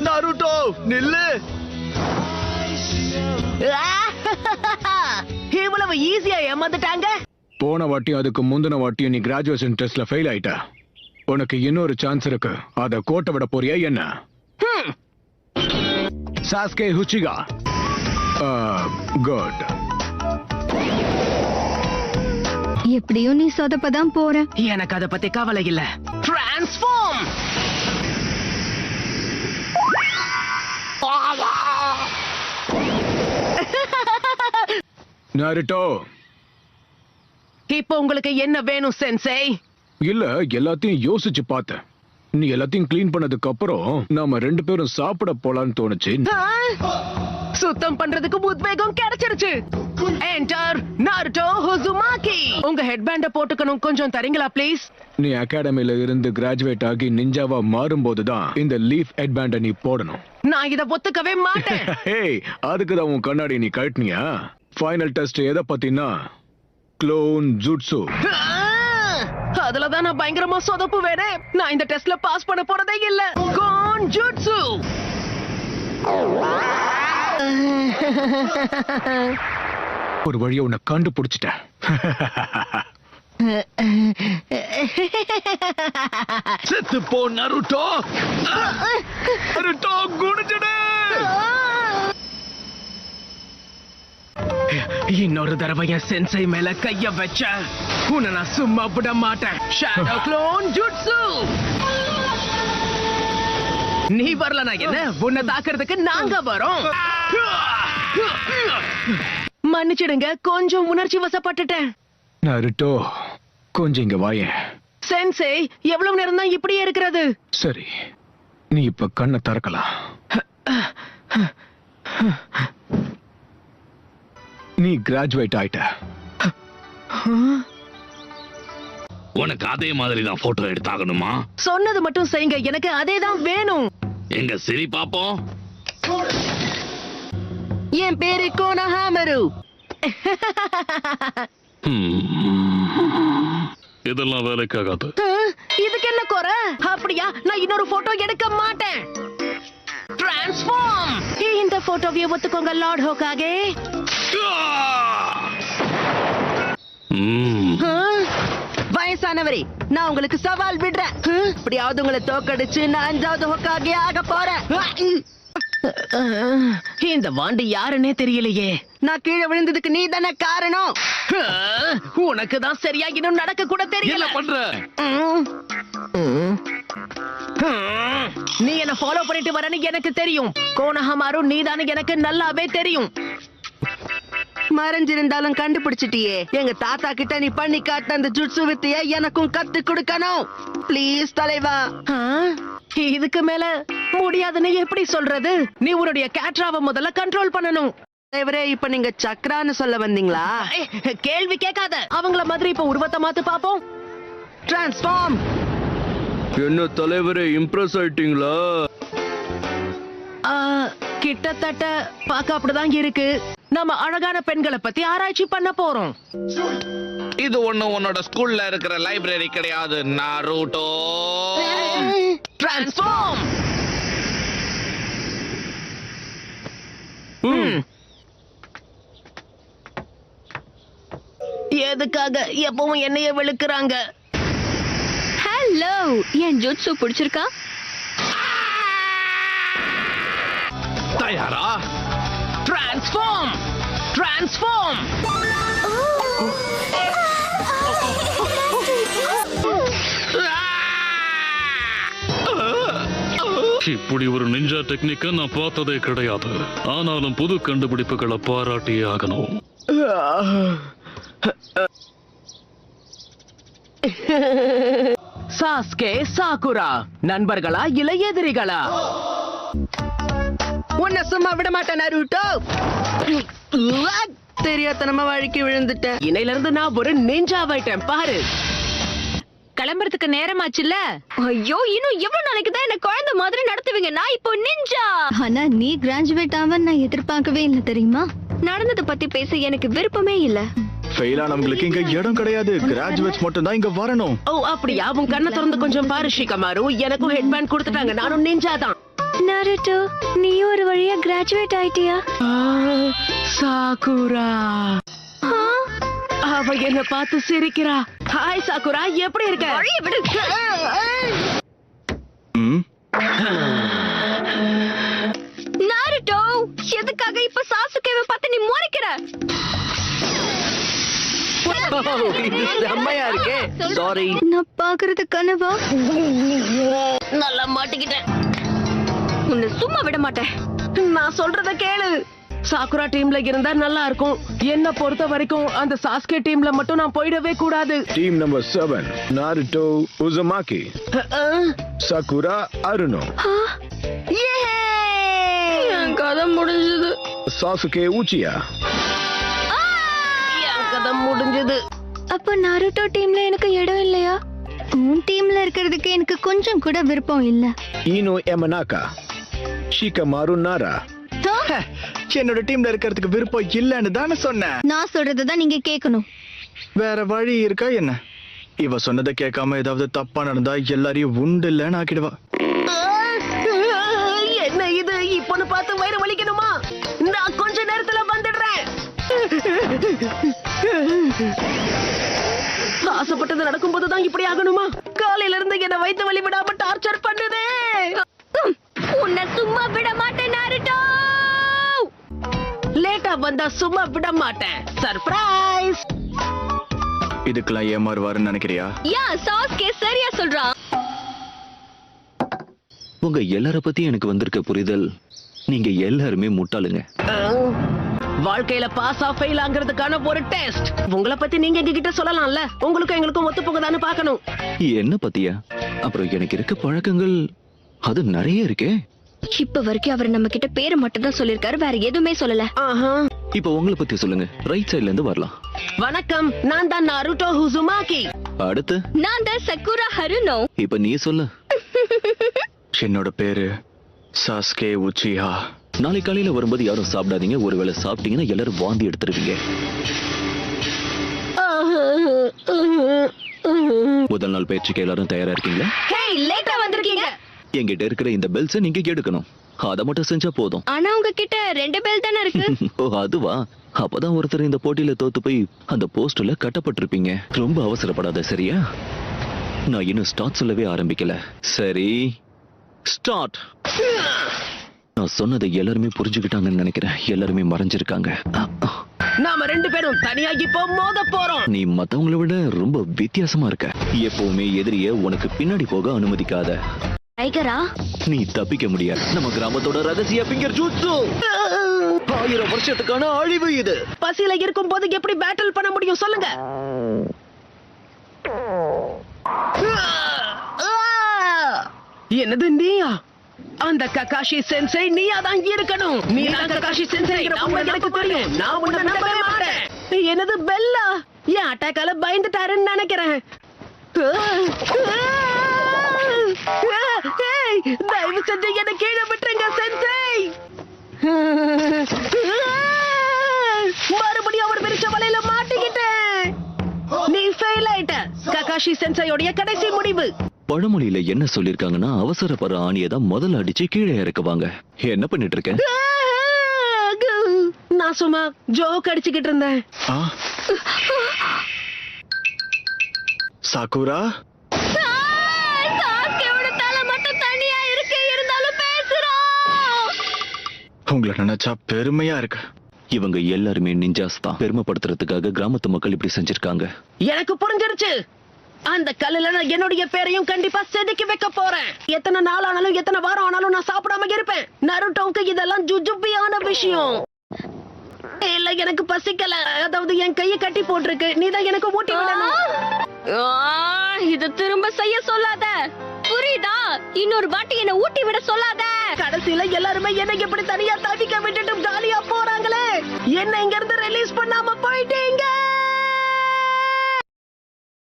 நாருட்டோ நில்லு. இவ்வளவு ஈஸியா ஏமாந்துட்டாங்க. போன வாட்டியும் அதுக்கு முந்தின வாட்டியும் நீ கிராஜுவேஷன் டெஸ்ட்ல ஃபெயில் ஆயிட்ட. உனக்கு இன்னொரு சான்ஸ் இருக்கு. அத கோட்டை விட போறியா என்ன? சாஸ்கே ஹுச்சிகா. குட். எப்படியும் நீ சொதப்பதான் போற. எனக்கு அத பத்தி கவலை இல்ல. டிரான்ஸ்ஃபார்ம். நாருட்டோ, இப்போ உங்களுக்கு என்ன வேணும் சென்சை? இல்ல, எல்லாத்தையும் யோசிச்சு பார்த்தேன். நீ எல்லாத்தையும் கிளீன் பண்ணதுக்கு அப்புறம் நாம 2 பேரும் சாப்பிட போலான்னு தோணுச்சு. சுத்தம் பண்றதுக்கு உத்வேகம் கிடைச்சிருச்சு. Enter Naruto Uzumaki. உங்க ஹெட்பேண்ட போட்டுக்கணும், கொஞ்சம் தரீங்களா ப்ளீஸ்? நீ அகாடமில இருந்து கிராஜுவேட் ஆகி நிஞ்சாவா மாறும்போதுதான் இந்த லீஃப் ஹெட்பேண்ட நீ போடணும். நான் இத ஒத்துக்கவே மாட்டேன். அதுக்குதான் உன் கண்ணாடி நீ கழட்டினியா? ஃபைனல் டெஸ்ட் எதை பத்தினா க்ளோன் ஜுட்சு. அதுலதான் நான் பயங்கரமா சொதப்பு வேறே. நான் இந்த டெஸ்ட்ல பாஸ் பண்ண போறதே இல்ல. Clone jutsu. ஒரு வழியை உன்னை கண்டுபிடிச்சிட்டேன். செத்து போ நாருட்டோ. நாருட்டோ குடிச்சிடு. இன்னொரு தடவை என் சென்சை மேல கைய வச்ச உன்னை நான் சும்மா விட மாட்டேன். Shadow clone jutsu. நீ வரலனா என்ன? உன்னை தாக்குறதுக்கு நாங்க வரோம். மன்னிச்சிடுங்க, கொஞ்சம் உணர்ச்சி வசப்பட்டுட்டேன். நாருட்டோ, கொஞ்சம் இங்க வாயேன். சென்சை, எவ்வளவு நேரம் தான் இப்படியே இருக்கிறது? சரி, நீ இப்ப கண்ணை திறக்கலாம். நீ கிராஜுவேட் ஆயிட்ட. உனக்கு அதே மாதிரி தான் போட்டோ எடுத்தாகணுமா? சொன்னது மட்டும் செய்யுங்க, எனக்கு அதே தான் வேணும். எங்க சரி பாப்போம். என் பேரு கோனஹாமரு. இதெல்லாம் வேலைக்காகாது. இதுக்கு என்ன குறை? அப்படியா? நான் இன்னொரு போட்டோ எடுக்க மாட்டேன். டிரான்ஸ்ஃபார்ம். இந்த போட்டோவை ஒத்துக்கோங்க லார்ட் ஹோகாகே. வயசானவரே, நான் உங்களுக்கு சவால் விடுறேன். இப்படியாவது உங்களை தோக்கடிச்சு நான் 5வது ஹோகாகே ஆக போறேன். இந்த வாண்டி யாருன்னே தெரியலையே. நான் கீழே விழுந்ததுக்கு நீ தானே காரணம். உனக்கு தான் சரியா இன்னும் நடக்க கூட தெரியல. பண்ற நீ என்ன ஃபாலோ பண்ணிட்டு வரன்னு எனக்கு தெரியும். கோனஹமாரு நீதானு எனக்கு நல்லாவே தெரியும். மறைஞ்சிருந்தாலும் கண்டுபிடிச்சிட்டியே. எங்க தாத்தா கிட்ட நீ பண்ணி காட்ட அந்த ஜுட்சு வித்தைய எனக்கும் கத்து கொடுக்கணும். ப்ளீஸ் தலைவா. இதுக்கு மேல முடியாதுன்னு எப்படி சொல்றது? நீ உன்னுடைய கேட்ராவை முதல்ல கண்ட்ரோல் பண்ணணும். தலைவரே, இப்ப நீங்க சக்ரான்னு சொல்ல வந்தீங்களா? கேள்வி கேட்காத. அவங்கள மாதிரி இப்ப உருவத்தை மாத்து பாப்போம். டிரான்ஸ்ஃபார்ம். என்ன தலைவரே, இம்ப்ரெஸ் ஆயிட்டீங்களா? கிட்டத்தட்ட பாக்க அப்படிதான் இருக்கு. நம்ம அழகான பெண்களை பத்தி ஆராய்ச்சி பண்ண போறோம். இது ஒண்ணு உன்னோட ஸ்கூல்ல இருக்கிற லைப்ரரி கிடையாது நாருட்டோ. டிரான்ஸ்ஃபார்ம். எதுக்காக எப்பவும் என்னைய வெளுக்குறாங்க? ஹலோ, என் ஜுட்சு பிடிச்சிருக்கா? தயாரா? டிரான்ஸ்ஃபார்ம். டிரான்ஸ்ஃபார்ம். இப்படி ஒரு நிஞ்சா டெக்னிக்க நான் பார்த்ததே கிடையாது. ஆனாலும் புது கண்டுபிடிப்புகளை பாராட்டியே ஆகணும். சாஸ்கே, சாகுரா நண்பர்களா இல்ல எதிரிகளா? உன்னை சும்மா விட மாட்டேன் நாருட்டோ. தெரியாதனமா வழுக்கி விழுந்துட்டேன். இன்னையில இருந்து நான் ஒரு நிஞ்சாவாயிட்டேன் பாரு. கிளம்புறதுக்கு நேரமாச்சுல்ல? ஐயோ, இன்னும் எவ்வளவு நாளைக்கு தான் என்ன குழந்தை மாதிரி நடத்துவீங்க? நான் இப்போ நிஞ்சா. ஆனா நீ கிராஜுவேட் ஆவ நான் எதிர்பார்க்கவே இல்ல தெரியுமா? நடந்தத பத்தி பேச எனக்கு விருப்பமே இல்ல. ஃபெயில் ஆனவங்களுக்கு இங்க இடம் கிடையாது. கிராஜுவேட்ஸ் மட்டும் தான் இங்க வரணும். ஓ அப்படியா? உன் கண்ணை திறந்து கொஞ்சம் பாரு ஷிகமாரு. எனக்கும் ஹெட்பேண்ட் கொடுத்துட்டாங்க. நானும் நிஞ்சா தான். நாருட்டோ நீ ஒரு வழியா கிராஜுவேட் ஆயிட்டியா? சாகுரா ஆ, அவ என்ன பார்த்து சிரிக்கிறா. ஹாய் சாகுரா, எப்படி இருக்க? வழிய விடு. நாருட்டோ எதுக்காக இப்ப சாசுகேவை பார்த்து நீ முறைக்கிற? இது செம்மையா இருக்கே. சாரி. நான் பாக்குறது கனவா? நல்லா மாட்டிக்கிட்டேன். உன்னை சும்மா விட மாட்டேன். நான் சொல்றத கேளு. சாகுரா டீம்ல இருந்தா நல்லா இருக்கும். என்ன பொறுத்த வரைக்கும் அந்த சாஸ்கே டீம்ல மட்டும் நான் போயிடவே கூடாது. Team number 7 Naruto Uzumaki, Sakura Haruno, என் கதை முடிஞ்சது. சாசுகே உச்சியா. என் கதை முடிஞ்சது. அப்ப நாருட்டோ டீம்ல எனக்கு இடம் இல்லையா? உன் டீம்ல இருக்கிறதுக்கு எனக்கு கொஞ்சம் கூட விருப்பம் இல்ல. ஈனோ எமனாக்கா, ஷிகமாரு நாரா. என்னோட டீம்ல இருக்கிறதுக்கு விருப்பம் இல்லன்னு தானே சொன்னேன். நான் சொல்றதுதான் நீங்க கேட்கணும். வேற வழி இருக்கா என்ன? இவ சொன்னதை கேட்காம ஏதாவது தப்பா நடந்தா எல்லாரையும் உண்டு இல்லன்னு ஆக்கிடுவா. என்ன இது? இப்பன்னு பார்த்து வயிறு வலிக்கணுமா? நான் கொஞ்ச நேரத்துல வந்துடுறேன். ஆசைப்பட்டது நடக்கும் போதுதான் இப்படி ஆகணுமா? காலையில இருந்து என்ன வயித்து வலி விடாம டார்ச்சர் பண்ணுதே. உன்னை சும்மா விட மாட்டேன் நாருட்டோ. லேட்டா வந்தா சும்மா விட மாட்டேன். சர்ப்ரைஸ். இதுக்கெல்லாம் ஏமாறுவாருன்னு நினைக்கிறியா? யா சாஸ்கே சரியா சொல்றான். உங்க எல்லார பத்தி எனக்கு வந்திருக்க புரிதல், நீங்க எல்லாருமே முட்டாளுங்க. வாழ்க்கையில பாஸ் ஆ ஃபெயில் ஆங்கிறதுக்கான ஒரு டெஸ்ட். உங்களை பத்தி நீங்க எங்ககிட்ட சொல்லலாம்ல. உங்களுக்கும் எங்களுக்கும் ஒத்து போகுதான்னு பார்க்கணும். என்ன பத்தியா? அப்புறம் எனக்கு இருக்க பழக்கங்கள் அது நிறைய இருக்கே. இப்ப வரைக்கும் அவர் நம்ம கிட்ட பேரை மட்டும் தான் சொல்லிருக்காரு, வேற எதுவுமே சொல்லல. இப்ப உங்களை பத்தி சொல்லுங்க. ரைட் சைடுல இருந்து வரலாம். வணக்கம், நான் தான் நாருட்டோ உசுமாக்கி. அடுத்து நான் தான் சகுரா ஹருனோ. இப்ப நீ சொல்லு. என்னோட பேரு சாஸ்கே உச்சியா. நாளை காலையில வரும்போது யாரும் சாப்பிடாதீங்க. ஒருவேளை சாப்பிட்டீங்கன்னா எல்லாரும் வாந்தி எடுத்துருவீங்க. முதல் நாள் பயிற்சிக்கு எல்லாரும் தயாரா இருக்கீங்களா? ஹேய், லேட்டா வந்திருக்கீங்க. என்கிட்ட இருக்கிற இந்த பெல்ஸை நீங்க எடுக்கணும். அதை மட்டும் செஞ்சா போதும். ஆனா உங்ககிட்ட 2 பேல் தானே இருக்கு. ஓ அதுவா? அப்பதான் ஒருத்தர் இந்த போட்டியில தோத்து போய் அந்த போஸ்டர்ல கட்டப்பட்டிருப்பீங்க. ரொம்ப அவசரப்படாத சரியா? நான் இன்னும் ஸ்டார்ட் சொல்லவே ஆரம்பிக்கல. சரி ஸ்டார்ட். நான் சொன்னதை எல்லாருமே புரிஞ்சுக்கிட்டாங்கன்னு நினைக்கிறேன். எல்லாருமே மறைஞ்சிருக்காங்க. நாம 2 பேரும் தனியா இப்போ மோத போறோம். நீ மத்தவங்களை விட ரொம்ப வித்தியாசமா இருக்க. எப்பவுமே எதிரிய உனக்கு பின்னாடி போக அனுமதிக்காத. டைகரா, நீ தப்பிக்க முடியாது. நம்ம கிராமத்தோட ரகசிய பிங்கர் ஜூட்சு. 1000 வருஷத்துக்கான அழிவு இது. பசியில இருக்கும் போது எப்படி பேட்டில் பண்ண முடியும் சொல்லுங்க? என்னது நீயா? அந்த ககாஷி சென்சை நீயா தான் இருக்கணும். நீ தான் ககாஷி சென்சை. எனக்கு தெரியும். நான் உன்னை நம்பவே மாட்டேன். என்னது பெல்லா? என் அட்டாக்கால பயந்துட்டாருன்னு நினைக்கிறேன். தயவு செஞ்சு என்ன கீழே விட்டுருங்க சென்சை. மறுபடியும் அவர் விரிச்ச வலையில மாட்டிக்கிட்டேன். நீ ஃபெயில் ஆயிட்ட. ககாஷி சென்சையோட கடைசி முடிவு. பழமொழியில என்ன சொல்லிருக்காங்கன்னா, அவசரப்படுற ஆணியை தான் முதல்ல அடிச்சு கீழே இறக்குவாங்க. என்ன பண்ணிட்டு இருக்க? நான் சும்மா ஜோக் அடிச்சுக்கிட்டு இருந்தேன். சாகுரா, உங்களை நினைச்சா பெருமையா இருக்கு. இவங்க எல்லாருமே நிஞ்சாஸ் தான். பெருமைப்படுத்துறதுக்காக கிராமத்து மக்கள் இப்படி செஞ்சிருக்காங்க. எனக்கு புரிஞ்சிருச்சு. அந்த கல்லுல நான் என்னுடைய பேரையும் கண்டிப்பா செதுக்கி வைக்க போறேன். எத்தனை நாள் ஆனாலும் எத்தனை வாரம் ஆனாலும் நான் சாப்பிடாம இருப்பேன். நருட்டோவுக்கு இதெல்லாம் ஜுஜுபியான விஷயம். இல்ல எனக்கு பசிக்கல. அதாவது என் கையை கட்டி போட்டிருக்கு. நீதான் எனக்கு ஊட்டி விடணும். இது திரும்ப செய்ய சொல்லாத, புரியுதா? இன்னொரு வாட்டி என்ன ஊட்டி விட சொல்லாத. கடைசியில எல்லாருமே என்ன இப்படி தனியா தவிக்க விட்டுட்டு ஜாலியா போறாங்களே. என்ன இங்க இருந்து ரிலீஸ் பண்ணாம போயிட்டீங்க.